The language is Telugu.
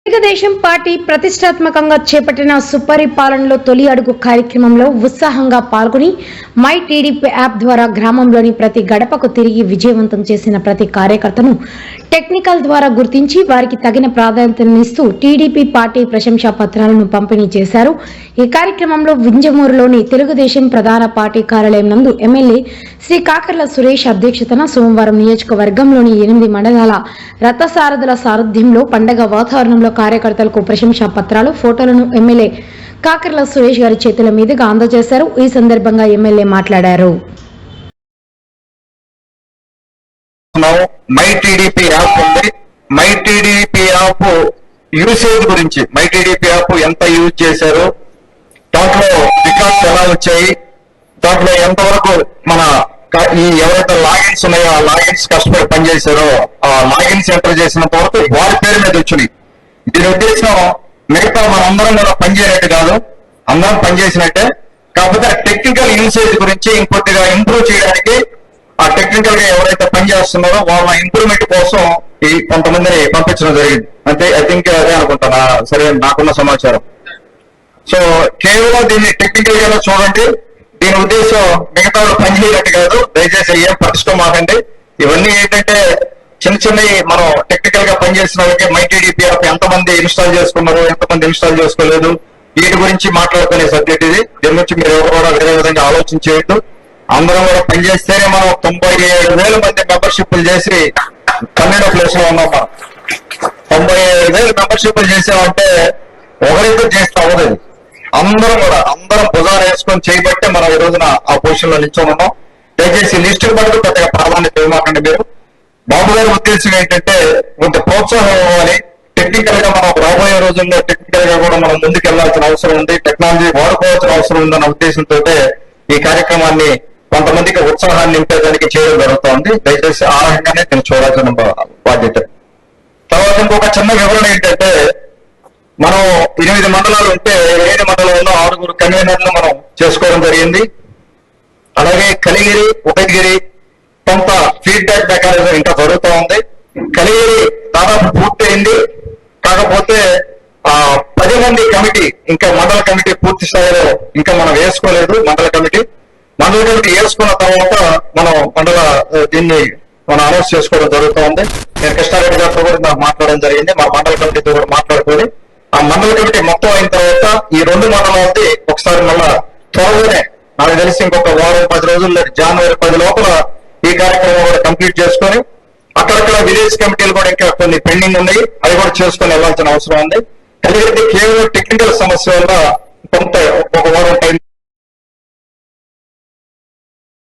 తెలుగుదేశం పార్టీ ప్రతిష్టాత్మకంగా చేపట్టిన సుపరిపాలనలో తొలి అడుగు కార్యక్రమంలో ఉత్సాహంగా పాల్గొని మై టీడీపీ యాప్ ద్వారా గ్రామంలోని ప్రతి గడపకు తిరిగి విజయవంతం చేసిన ప్రతి కార్యకర్తను టెక్నికల్ ద్వారా గుర్తించి వారికి తగిన ప్రాధాన్యతనిస్తూ టీడీపీ పార్టీ ప్రశంసా పత్రాలను పంపిణీ చేశారు. ఈ కార్యక్రమంలో వింజమూరులోని తెలుగుదేశం ప్రధాన పార్టీ కార్యాలయం నందు ఎమ్మెల్యే శ్రీ కాకర్ల సురేష్ అధ్యక్షతన సోమవారం నియోజకవర్గంలోని 8 మండలాల రథసారథుల సారథ్యంలో పండగ వాతావరణంలో కార్యకర్తలకు ప్రశంసా పత్రాలు, ఫోటోలను ఎమ్మెల్యే కాకర్ల సురేష్ గారి చేతుల మీదుగా అందజేశారు. ఈ సందర్భంగా ఎమ్మెల్యే మాట్లాడారు. మై టీడీపీ యాప్ ఉంది. మై టీడీపీ యాప్ యూసేజ్ గురించి, మై టీడీపీ యాప్ ఎంత యూజ్ చేశారు, దాంట్లో రికార్డ్స్ ఎలా వచ్చాయి, దాంట్లో ఎంతవరకు మన ఈ ఎవరైతే లాగిన్స్ ఉన్నాయో ఆ లాగిన్స్ కష్టపడి పనిచేశారో ఆ లాగిన్స్ ఎంటర్ చేసినంత వరకు వారి పేరు మీద వచ్చినాయి. దీని ఉద్దేశం మిగతా మన అందరం కూడా పనిచేయనట్టు కాదు, అందరం పనిచేసినట్టే. కాకపోతే టెక్నికల్ యూసేజ్ గురించి ఇంకొద్దిగా ఇంప్రూవ్ చేయడానికి ఆ టెక్నికల్ గా ఎవరైతే పనిచేస్తున్నారో వాళ్ళ ఇంప్రూవ్మెంట్ కోసం ఈ కొంతమందిని పంపించడం జరిగింది. అంటే ఐ థింక్ అదే అనుకుంటానా, సరే నాకున్న సమాచారం. సో కేవలం దీన్ని టెక్నికల్ గా చూడండి. దీని ఉద్దేశం మిగతా పని చేయనట్టు కాదు. దయచేసి ఏం ప్రతిష్టం మాకండి. ఇవన్నీ ఏంటంటే చిన్న చిన్నవి మనం టెక్నికల్ గా పనిచేసిన వాళ్ళకి మై టీడీపీ యాప్ ఎంతమంది ఇన్స్టాల్ చేసుకున్నారు, ఎంతమంది ఇన్స్టాల్ చేసుకోలేదు, వీటి గురించి మాట్లాడుకునే సబ్జెక్ట్ ఇది. దీని గురించి మీరు ఎవరు కూడా వేరే విధంగా ఆలోచించేయద్దు. అందరం కూడా పనిచేస్తేనే మనం 97,000 మంది మెంబర్షిప్లు చేసి 12వ ప్లేస్ లో ఉన్నాం. మనం 97,000 మెంబర్షిప్లు చేసామంటే ఒకరిద్దరు చేస్తే అవ్వదు. అందరం భుజాలు వేసుకొని చేయబట్టే మనం ఈ రోజున ఆ పొజిషన్ లో నిల్చొని ఉన్నాం. దయచేసి లిస్టు పడుతూ పెద్దగా ప్రాధాన్యత ఇవ్వమాకండి. మీరు బాబు గారి ఉద్దేశం ఏంటంటే కొంత ప్రోత్సాహం ఇవ్వాలి. టెక్నికల్ గా మనం రాబోయే రోజుల్లో టెక్నికల్ గా కూడా మనం ముందుకు వెళ్లాల్సిన అవసరం ఉంది, టెక్నాలజీ వాడుకోవాల్సిన అవసరం ఉందన్న ఉద్దేశంతో ఈ కార్యక్రమాన్ని కొంతమందికి ఉత్సాహాన్ని నింపేదానికి చేయడం జరుగుతోంది. దయచేసి ఆ రకంగానే నేను చూడాల్సిన బాధ్యత. తర్వాత ఇంకొక చిన్న వివరణ ఏంటంటే, మనం 8 మండలాలు ఉంటే 7 మండలంలో 6 కన్వీనర్లు మనం చేసుకోవడం జరిగింది. అలాగే కలిగిరి, ఉదయగిరి కొంత ఫీడ్బ్యాక్ మెకానిజం ఇంకా జరుగుతూ ఉంది. కలిగిరి దాదాపు పూర్తయింది. కాకపోతే 10 మంది కమిటీ, ఇంకా మండల కమిటీ పూర్తి స్థాయిలో ఇంకా మనం వేసుకోలేదు. మండల కమిటీ వేసుకున్న తర్వాత మనం దీన్ని మనం అనౌన్స్ చేసుకోవడం జరుగుతూ ఉంది. నేను కృష్ణారెడ్డి గారితో కూడా నాకు మాట్లాడడం జరిగింది. మా మండల కమిటీతో కూడా మాట్లాడుకొని ఆ మండల కమిటీ మొత్తం అయిన తర్వాత ఈ 2 మండలాలకి ఒకసారి మళ్ళా త్వరగానే నాకు తెలిసి ఇంకొక వారం 10 రోజుల్లో జనవరి 10 లోపల ఈ కార్యక్రమం కూడా కంప్లీట్ చేసుకొని అక్కడక్కడ విలేజ్ కమిటీలు కూడా ఇంకా కొన్ని పెండింగ్ ఉన్నాయి, అవి కూడా చేసుకొని వెళ్లాల్సిన అవసరం ఉంది. కలిగితే కేవలం టెక్నికల్ సమస్య వల్ల కొంత ఒక వారం టైం